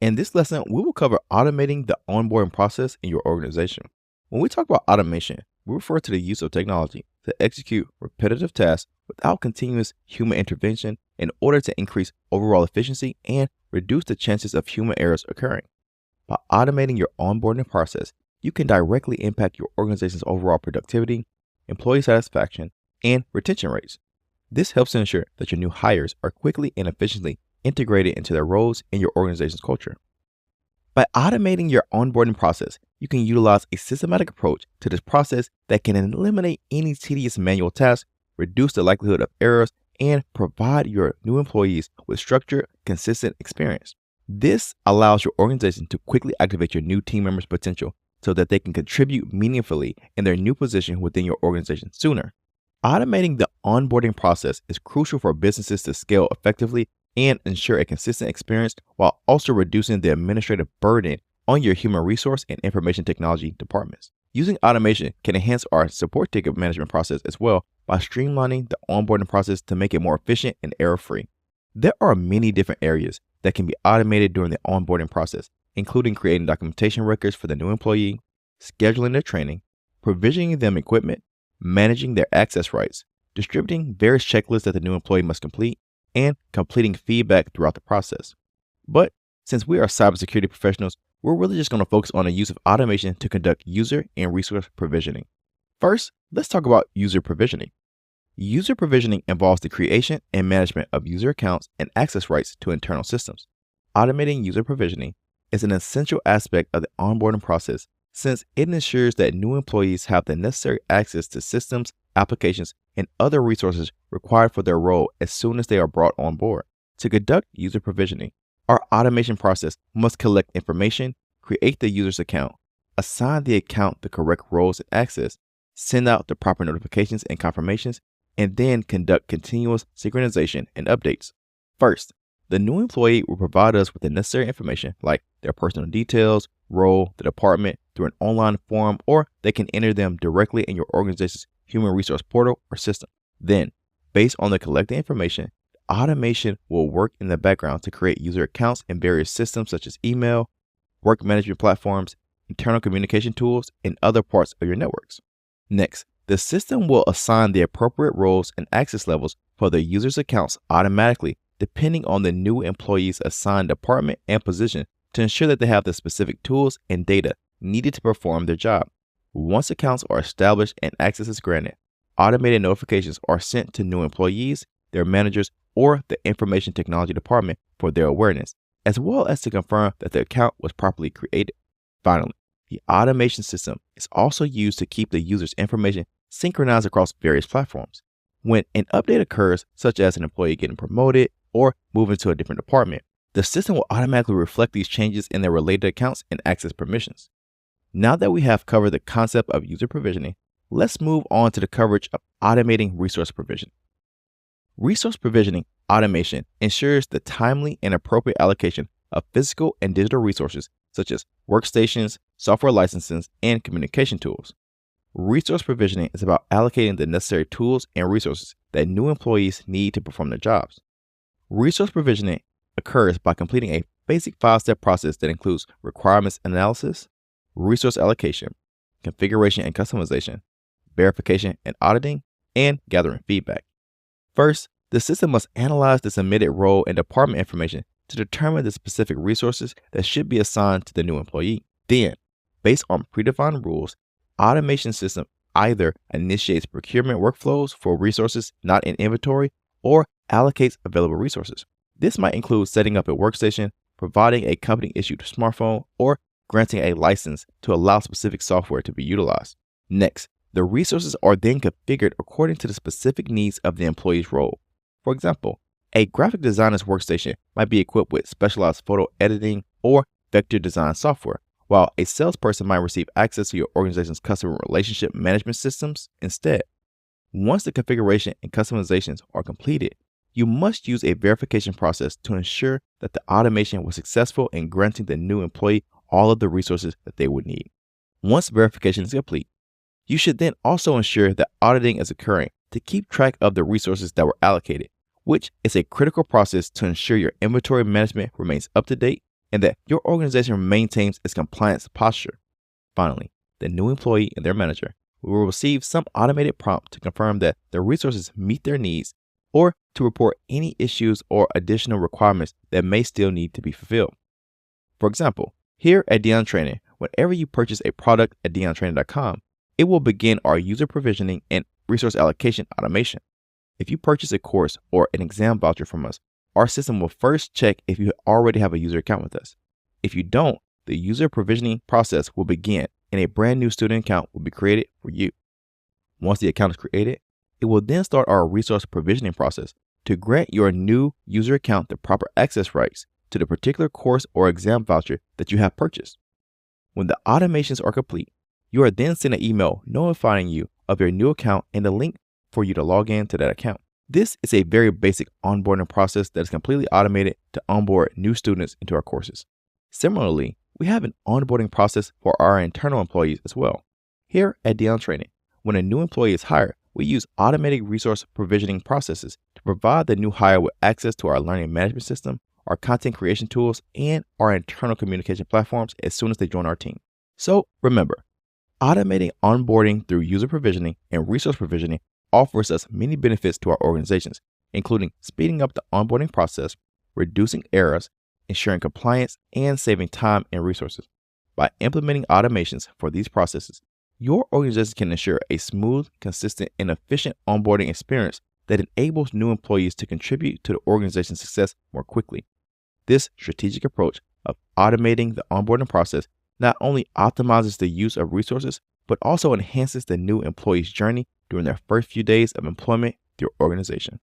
In this lesson, we will cover automating the onboarding process in your organization. When we talk about automation, we refer to the use of technology to execute repetitive tasks without continuous human intervention in order to increase overall efficiency and reduce the chances of human errors occurring. By automating your onboarding process, you can directly impact your organization's overall productivity, employee satisfaction, and retention rates. This helps to ensure that your new hires are quickly and efficiently integrated into their roles in your organization's culture. By automating your onboarding process, you can utilize a systematic approach to this process that can eliminate any tedious manual tasks, reduce the likelihood of errors, and provide your new employees with structured, consistent experience. This allows your organization to quickly activate your new team members' potential so that they can contribute meaningfully in their new position within your organization sooner. Automating the onboarding process is crucial for businesses to scale effectively and ensure a consistent experience while also reducing the administrative burden on your human resource and information technology departments. Using automation can enhance our support ticket management process as well by streamlining the onboarding process to make it more efficient and error-free. There are many different areas that can be automated during the onboarding process, including creating documentation records for the new employee, scheduling their training, provisioning them equipment, managing their access rights, distributing various checklists that the new employee must complete, and completing feedback throughout the process. But since we are cybersecurity professionals, we're really just going to focus on the use of automation to conduct user and resource provisioning. First, let's talk about user provisioning. User provisioning involves the creation and management of user accounts and access rights to internal systems. Automating user provisioning is an essential aspect of the onboarding process since it ensures that new employees have the necessary access to systems, applications, and other resources required for their role as soon as they are brought on board. To conduct user provisioning, our automation process must collect information, create the user's account, assign the account the correct roles and access, send out the proper notifications and confirmations, and then conduct continuous synchronization and updates. First, the new employee will provide us with the necessary information like their personal details, role, the department through an online form, or they can enter them directly in your organization's human resource portal or system. Then, based on the collected information, automation will work in the background to create user accounts in various systems such as email, work management platforms, internal communication tools, and other parts of your networks. Next, the system will assign the appropriate roles and access levels for the user's accounts automatically depending on the new employee's assigned department and position to ensure that they have the specific tools and data needed to perform their job. Once accounts are established and access is granted, automated notifications are sent to new employees, their managers, or the information technology department for their awareness, as well as to confirm that the account was properly created. Finally, the automation system is also used to keep the user's information synchronized across various platforms. When an update occurs, such as an employee getting promoted or moving to a different department, the system will automatically reflect these changes in their related accounts and access permissions. Now that we have covered the concept of user provisioning, let's move on to the coverage of automating resource provision. Resource provisioning automation ensures the timely and appropriate allocation of physical and digital resources such as workstations, software licenses, and communication tools. Resource provisioning is about allocating the necessary tools and resources that new employees need to perform their jobs. Resource provisioning occurs by completing a basic 5-step process that includes requirements analysis, resource allocation, configuration and customization, verification and auditing, and gathering feedback. First, the system must analyze the submitted role and department information to determine the specific resources that should be assigned to the new employee. Then, based on predefined rules, automation system either initiates procurement workflows for resources not in inventory or allocates available resources. This might include setting up a workstation, providing a company-issued smartphone, or granting a license to allow specific software to be utilized. Next, the resources are then configured according to the specific needs of the employee's role. For example, a graphic designer's workstation might be equipped with specialized photo editing or vector design software, while a salesperson might receive access to your organization's customer relationship management systems instead. Once the configuration and customizations are completed, you must use a verification process to ensure that the automation was successful in granting the new employee all of the resources that they would need. Once verification is complete, you should then also ensure that auditing is occurring to keep track of the resources that were allocated, which is a critical process to ensure your inventory management remains up to date and that your organization maintains its compliance posture. Finally, the new employee and their manager will receive some automated prompt to confirm that the resources meet their needs or to report any issues or additional requirements that may still need to be fulfilled. For example, here at Dion Training, whenever you purchase a product at DionTraining.com, it will begin our user provisioning and resource allocation automation. If you purchase a course or an exam voucher from us, our system will first check if you already have a user account with us. If you don't, the user provisioning process will begin and a brand new student account will be created for you. Once the account is created, it will then start our resource provisioning process to grant your new user account the proper access rights to the particular course or exam voucher that you have purchased. When the automations are complete, you are then sent an email notifying you of your new account and the link for you to log in to that account. This is a very basic onboarding process that is completely automated to onboard new students into our courses. Similarly, we have an onboarding process for our internal employees as well. Here at Dion Training, when a new employee is hired, we use automatic resource provisioning processes to provide the new hire with access to our learning management system, our content creation tools, and our internal communication platforms as soon as they join our team. So remember, automating onboarding through user provisioning and resource provisioning offers us many benefits to our organizations, including speeding up the onboarding process, reducing errors, ensuring compliance, and saving time and resources. By implementing automations for these processes, your organization can ensure a smooth, consistent, and efficient onboarding experience that enables new employees to contribute to the organization's success more quickly. This strategic approach of automating the onboarding process not only optimizes the use of resources, but also enhances the new employee's journey during their first few days of employment with your organization.